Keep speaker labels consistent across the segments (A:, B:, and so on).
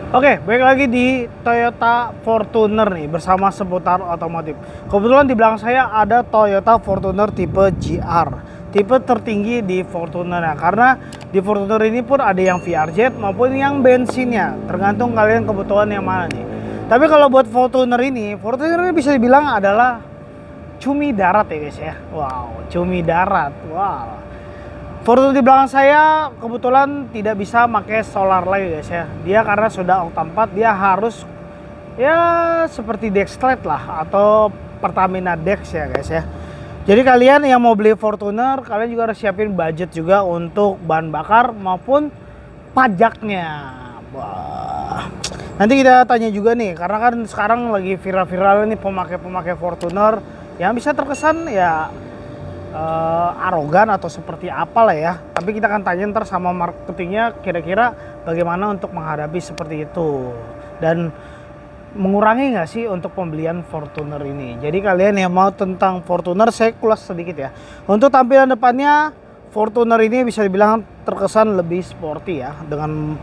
A: Oke, balik lagi di Toyota Fortuner nih bersama seputar otomotif. Kebetulan di belakang saya ada Toyota Fortuner tipe GR, tipe tertinggi di Fortuner ya. Karena di Fortuner ini pun ada yang VRZ maupun yang bensinnya, tergantung kalian kebutuhan yang mana nih. Tapi kalau buat Fortuner ini bisa dibilang adalah cumi darat ya guys ya. Wow, cumi darat. Wow. Fortuner di belakang saya kebetulan tidak bisa pakai solar lagi guys ya. Dia karena sudah oktan 4, dia harus ya seperti Dexlite lah atau Pertamina Dex ya guys ya. Jadi kalian yang mau beli Fortuner, kalian juga harus siapin budget juga untuk bahan bakar maupun pajaknya. Wah. Nanti kita tanya juga nih, karena kan sekarang lagi viral-viral nih pemakai Fortuner yang bisa terkesan ya arogan atau seperti apa lah ya. Tapi kita akan tanya ntar sama marketingnya kira-kira bagaimana untuk menghadapi seperti itu dan mengurangi nggak sih untuk pembelian Fortuner ini. Jadi kalian yang mau tentang Fortuner, saya kulas sedikit ya. Untuk tampilan depannya Fortuner ini bisa dibilang terkesan lebih sporty ya, dengan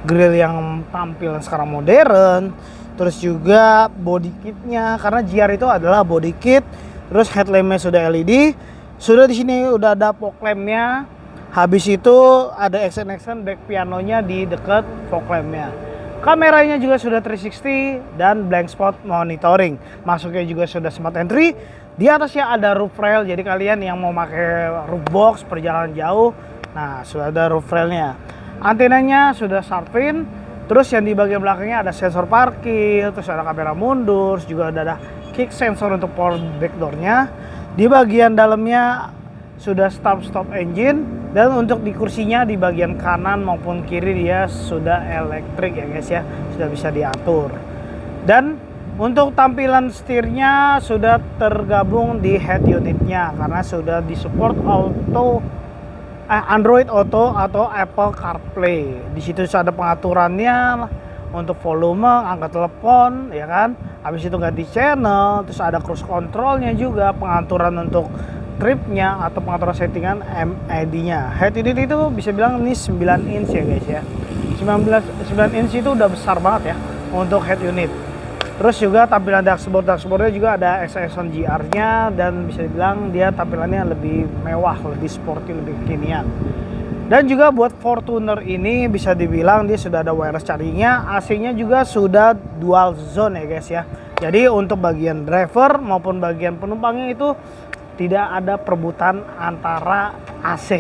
A: grill yang tampilan sekarang modern. Terus juga body kitnya, karena GR itu adalah body kit. Terus headlampnya sudah LED. Sudah di sini udah ada fog lampnya. Habis itu ada extension back pianonya di dekat fog lampnya. Kameranya juga sudah 360 dan blind spot monitoring. Masuknya juga sudah smart entry. Di atasnya ada roof rail. Jadi kalian yang mau pakai roof box perjalanan jauh, nah sudah ada roof railnya. Antenanya sudah sharp-in. Terus yang di bagian belakangnya ada sensor parkir. Terus ada kamera mundur. Juga ada kick sensor untuk power back door-nya. Di bagian dalamnya sudah start-stop engine, dan untuk di kursinya di bagian kanan maupun kiri dia sudah elektrik ya guys ya, sudah bisa diatur. Dan untuk tampilan setirnya sudah tergabung di head unitnya karena sudah disupport Android Auto atau Apple CarPlay. Di situ ada pengaturannya untuk volume, angkat telepon, ya kan. Habis itu ganti channel, terus ada cruise controlnya juga, pengaturan untuk tripnya atau pengaturan settingan MID-nya. Head unit itu bisa bilang ini 9 inch ya guys ya. 9 inch itu udah besar banget ya untuk head unit. Terus juga tampilan dashboardnya juga ada extension GR-nya, dan bisa dibilang dia tampilannya lebih mewah, lebih sporty, lebih kekinian. Dan juga buat Fortuner ini bisa dibilang dia sudah ada wireless charging-nya, AC-nya juga sudah dual zone ya guys ya. Jadi untuk bagian driver maupun bagian penumpangnya itu tidak ada perebutan antara AC.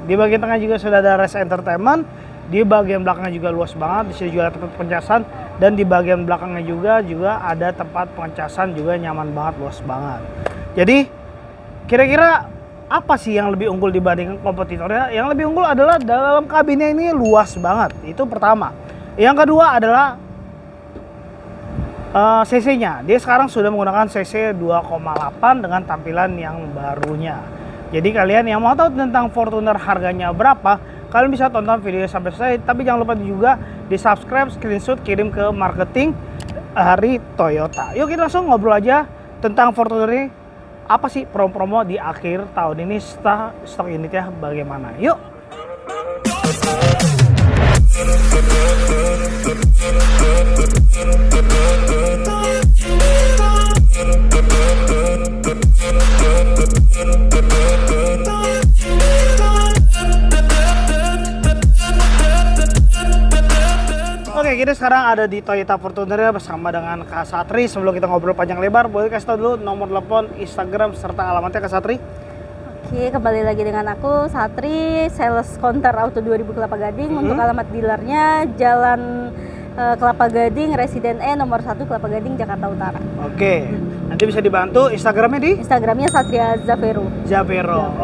A: Di bagian tengah juga sudah ada rest entertainment, di bagian belakangnya juga luas banget, di sini juga ada tempat pengecasan, dan di bagian belakangnya juga ada tempat pengecasan juga nyaman banget, luas banget. Jadi kira-kira apa sih yang lebih unggul dibandingkan kompetitornya? Yang lebih unggul adalah dalam kabinnya ini luas banget. Itu pertama. Yang kedua adalah CC-nya. Dia sekarang sudah menggunakan CC 2,8 dengan tampilan yang barunya. Jadi kalian yang mau tahu tentang Fortuner harganya berapa, kalian bisa tonton video sampai selesai. Tapi jangan lupa juga di subscribe, screenshot, kirim ke marketing dari Toyota. Yuk kita langsung ngobrol aja tentang Fortuner ini. Apa sih promo-promo di akhir tahun ini, stok unitnya bagaimana? Yuk! Oke, kita sekarang ada di Toyota Fortuner bersama dengan Kak Satri. Sebelum kita ngobrol panjang lebar, boleh kasih tahu dulu nomor telepon, Instagram, serta alamatnya Kak Satri?
B: Oke, kembali lagi dengan aku Satri, sales counter Auto 2000 Kelapa Gading. Untuk alamat dealernya Jalan Kelapa Gading, Residen E nomor 1 Kelapa Gading, Jakarta Utara.
A: Oke, nanti bisa dibantu Instagramnya di?
B: Instagramnya Satria Zavero.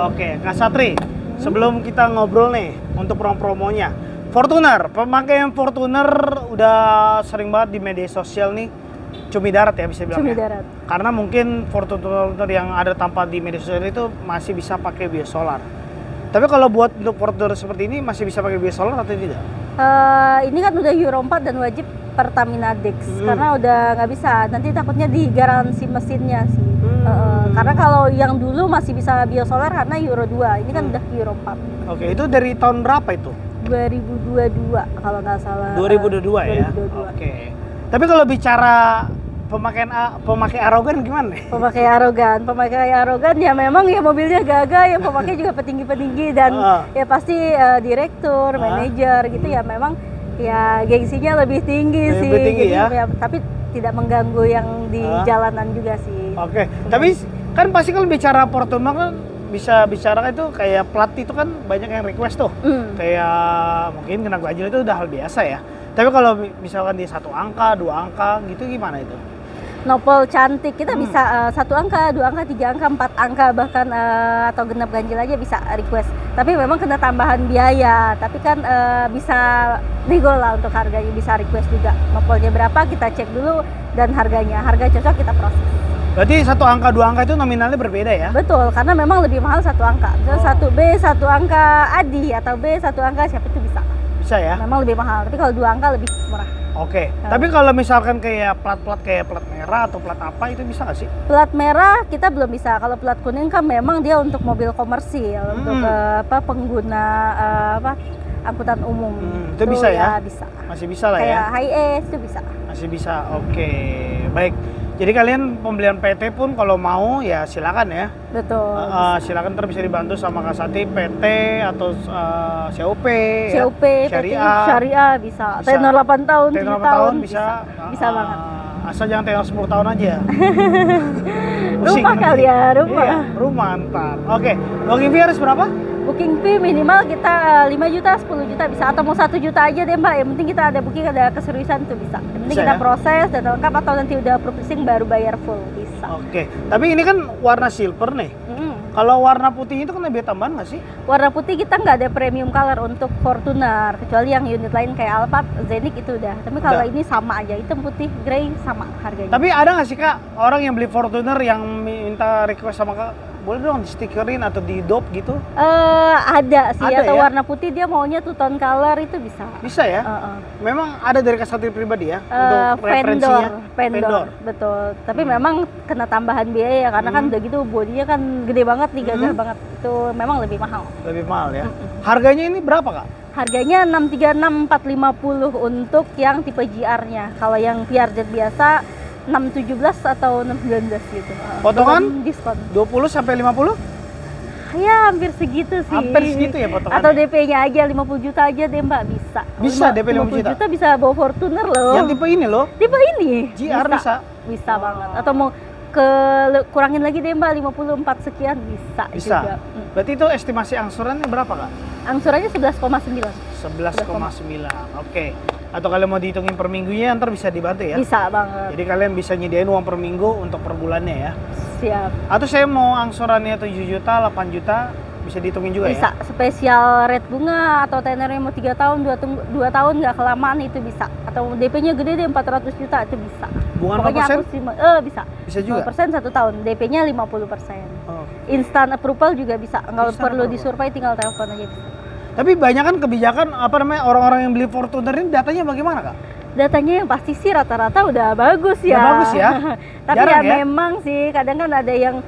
A: Oke, Kak Satri, sebelum kita ngobrol nih untuk promo-promonya, Fortuner, pemakaian Fortuner udah sering banget di media sosial nih, cumi darat ya bisa bilang.
B: Cumi
A: ya?
B: darat.
A: Karena mungkin Fortuner yang ada tampak di media sosial itu masih bisa pakai biosolar. Tapi kalau buat untuk Fortuner seperti ini masih bisa pakai biosolar atau tidak?
B: Ini kan udah Euro 4 dan wajib Pertamina Dex, karena udah nggak bisa. Nanti takutnya di garansi mesinnya sih. Karena kalau yang dulu masih bisa biosolar karena Euro 2, ini kan udah Euro 4.
A: Oke, itu dari tahun berapa itu?
B: 2022 kalau nggak salah.
A: 2022 ya.
B: 2022.
A: Oke. Tapi kalau bicara pemakai arogan gimana nih?
B: Pemakai arogan ya memang ya mobilnya gagah, yang pemakai juga petinggi-petinggi dan ya pasti direktur, manajer gitu ya memang ya gengsinya lebih tinggi sih.
A: Lebih tinggi
B: Jadi,
A: ya.
B: tapi tidak mengganggu yang di jalanan juga sih.
A: Oke. Tapi kan pasti kalau bicara Fortuner kan bisa bicara itu kayak plat itu kan banyak yang request tuh. Kayak mungkin kena ganjil itu udah hal biasa ya. Tapi kalau misalkan di 1 angka, 2 angka gitu gimana itu?
B: Nopol cantik kita bisa 1 angka, 2 angka, 3 angka, 4 angka bahkan atau genap ganjil aja bisa request. Tapi memang kena tambahan biaya. Tapi kan bisa nego lah untuk harganya, bisa request juga. Nopolnya berapa kita cek dulu dan harganya. Harga cocok kita proses.
A: Berarti 1 angka, 2 angka itu nominalnya berbeda ya?
B: Betul, karena memang lebih mahal 1 angka. Misalnya 1B, 1 angka Adi atau B 1 angka siapa itu bisa.
A: Bisa ya?
B: Memang lebih mahal. Tapi kalau 2 angka lebih murah.
A: Oke. Tapi kalau misalkan kayak plat-plat kayak plat merah atau plat apa itu bisa nggak sih?
B: Plat merah kita belum bisa. Kalau plat kuning kan memang dia untuk mobil komersil, untuk pengguna angkutan umum.
A: Itu bisa ya?
B: Bisa.
A: Masih bisa lah
B: Kayak
A: ya?
B: high-es itu bisa.
A: Masih bisa. Oke. Baik. Jadi kalian pembelian PT pun kalau mau ya silakan ya.
B: Betul.
A: Silakan ntar bisa dibantu sama Kak Sati PT atau COP,
B: COP,
A: Syariah.
B: Syariah bisa. Tenor 8 tahun,
A: Tenor
B: 7
A: 8
B: tahun
A: bisa.
B: Bisa banget.
A: Asal jangan tenor 10 tahun aja.
B: Rumah kali ya, rumah.
A: Iya, rumah ntar. Oke. Booking fee harus berapa?
B: Booking fee minimal kita 5 juta, 10 juta bisa, atau mau 1 juta aja deh Mbak. Yang penting kita ada booking, ada keseriusan tuh bisa. Yang penting
A: Bisa
B: kita
A: ya?
B: proses dan lengkap atau nanti udah processing baru bayar full bisa.
A: Oke. Tapi ini kan warna silver nih. Kalau warna putih itu kan lebih tambahan nggak sih?
B: Warna putih kita nggak ada premium color untuk Fortuner, kecuali yang unit lain kayak Alphard, Zenix itu udah. Tapi kalau
A: Udah.
B: ini sama aja, hitam putih, grey sama harganya.
A: Tapi ada nggak sih Kak orang yang beli Fortuner yang minta request sama Kak, boleh dong di stikerin atau di dop gitu?
B: Ada sih,
A: Ada
B: atau
A: ya?
B: warna putih dia maunya two tone color itu bisa.
A: Bisa ya? Memang ada dari Kak Sati pribadi ya untuk referensinya?
B: vendor, betul. Tapi memang kena tambahan biaya karena kan udah gitu bodinya kan gede banget nih, gagah banget. Itu memang lebih mahal.
A: Lebih mahal ya. Harganya ini berapa Kak?
B: Harganya 636.450 untuk yang tipe GR-nya. Kalau yang PRZ biasa 617 atau 619 gitu.
A: Potongan?
B: Belum diskon.
A: 20 sampai 50?
B: Ya hampir segitu sih.
A: Hampir segitu ya potongannya?
B: Atau DP-nya aja 50 juta aja deh Mbak, bisa.
A: Bisa DP 50 juta?
B: bisa bawa Fortuner loh.
A: Yang tipe ini loh?
B: Tipe ini?
A: GR bisa?
B: Bisa banget. Atau mau kurangin lagi deh Mbak, 54 sekian bisa juga.
A: Berarti itu estimasi angsurannya berapa Kak?
B: Angsurannya 11,9.
A: 11,9. Oke. Atau kalian mau dihitungin per minggunya ntar bisa dibantu ya?
B: Bisa banget.
A: Jadi kalian bisa nyediain uang per minggu untuk per bulannya ya?
B: Siap.
A: Atau saya mau angsurannya 7 juta, 8 juta bisa dihitungin juga
B: Bisa.
A: ya?
B: Spesial rate bunga atau tenornya mau 3 tahun, 2 tahun nggak kelamaan itu bisa. Atau DP-nya gede deh 400 juta itu bisa.
A: Bunga
B: Pokoknya
A: 0%?
B: aku sih bisa.
A: Bisa juga?
B: 0% 1 tahun, DP-nya 50%.
A: Oh.
B: Instant approval juga bisa. Nggak
A: Instant
B: perlu
A: approval.
B: disurvey, tinggal telepon aja bisa.
A: Tapi banyak kan kebijakan orang-orang yang beli Fortuner ini datanya bagaimana Kak?
B: Datanya yang pasti sih rata-rata udah bagus ya.
A: Udah bagus ya?
B: Tapi
A: Jarang ya?
B: memang sih kadang kan ada yang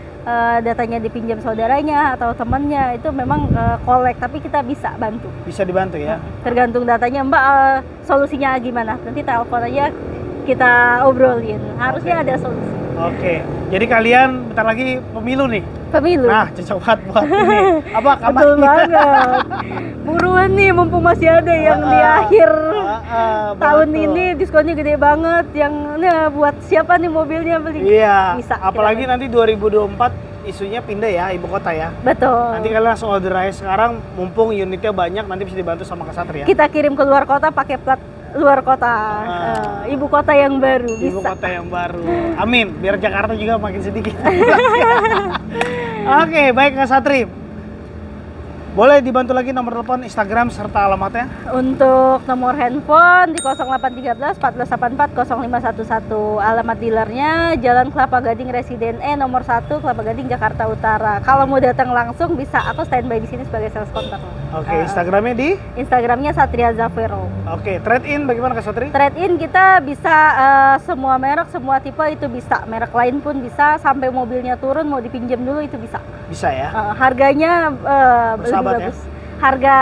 B: datanya dipinjam saudaranya atau temannya, itu memang kolek, tapi kita bisa bantu.
A: Bisa dibantu ya?
B: Tergantung datanya Mbak, solusinya gimana? Nanti telepon aja kita obrolin. Harusnya ada solusi.
A: Oke. Jadi kalian bentar lagi pemilu nih?
B: Pemilu.
A: Nah, cocok banget buat ini. Apa
B: Betul
A: kabarnya?
B: banget. Buruan nih, mumpung masih ada yang di akhir tahun
A: betul.
B: ini diskonnya gede banget. Yang buat siapa nih mobilnya beli?
A: Iya.
B: Bisa.
A: Apalagi
B: kita
A: nanti 2024 isunya pindah ya ibu kota ya.
B: Betul.
A: Nanti kalian langsung order aja sekarang, mumpung unitnya banyak, nanti bisa dibantu sama Kak Satria.
B: Kita kirim ke luar kota pakai plat luar kota, ibu kota yang baru.
A: Ibu
B: Bisa.
A: kota yang baru. Amin. Biar Jakarta juga makin sedikit. Oke, baik Kak Satri. Boleh dibantu lagi nomor telepon, Instagram, serta alamatnya?
B: Untuk nomor handphone di 0813 1484 0511. Alamat dealernya Jalan Kelapa Gading Residen E nomor 1 Kelapa Gading Jakarta Utara. Kalau mau datang langsung bisa, aku standby di sini sebagai sales contact.
A: Oke, Instagramnya di?
B: Instagramnya Satria Zavero.
A: Oke, trade in bagaimana Kak Satri?
B: Trade in kita bisa semua merek, semua tipe itu bisa. Merek lain pun bisa, sampai mobilnya turun mau dipinjam dulu itu bisa.
A: Bisa ya?
B: Harganya lebih
A: Bersahabat ya?
B: bagus. Harga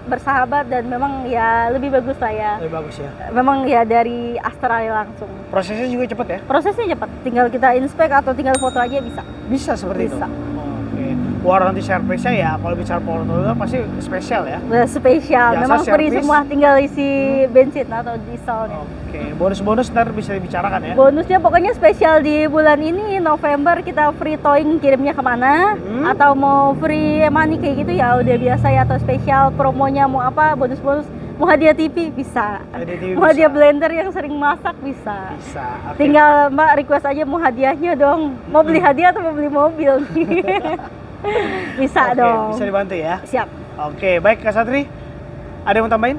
B: bersahabat dan memang ya lebih bagus lah ya.
A: Lebih bagus ya.
B: Memang ya dari Australia langsung.
A: Prosesnya juga cepet ya?
B: Prosesnya cepat, tinggal kita inspek atau tinggal foto aja bisa.
A: Bisa seperti
B: Bisa.
A: itu? Oke. Warranty service-nya ya kalau bicara Fortuner pasti spesial ya?
B: Udah spesial,
A: Biasa
B: memang free
A: servis.
B: semua, tinggal isi bensin atau dieselnya.
A: Oke, bonus-bonus ntar bisa dibicarakan ya?
B: Bonusnya pokoknya spesial di bulan ini November kita free towing kirimnya kemana atau mau free money kayak gitu ya udah biasa ya, atau spesial promonya mau apa bonus-bonus, mau hadiah TV bisa,
A: Hadiah TV
B: mau hadiah
A: bisa.
B: blender yang sering masak bisa.
A: Bisa, oke.
B: Tinggal Mbak request aja mau hadiahnya dong, mau beli hadiah atau mau beli mobil bisa
A: Oke,
B: dong.
A: bisa dibantu ya?
B: Siap.
A: Oke, baik Kak Satri. Ada yang mau tambahin?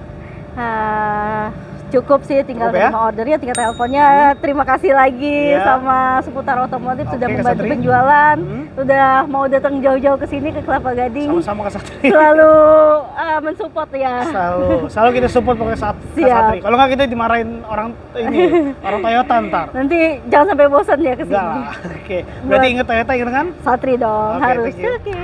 B: Cukup sih, tinggal
A: Cukup ya?
B: terima ordernya, tinggal teleponnya. Terima kasih lagi
A: Iya.
B: sama Seputar Otomotif
A: Oke,
B: sudah
A: Kak
B: membantu
A: Satri.
B: penjualan, sudah mau datang jauh-jauh ke sini ke Kelapa Gading.
A: Sama-sama Kak Satri.
B: Selalu mensupport ya.
A: Selalu kita support pakai Kak
B: Siap.
A: Satri. Kalau nggak kita dimarahin orang ini, orang Toyota ntar.
B: Nanti jangan sampai bosan ya ke
A: Enggak
B: sini.
A: lah. Oke, berarti ingat Toyota ingat kan?
B: Satri dong,
A: Oke,
B: harus.
A: thank you.
B: Oke.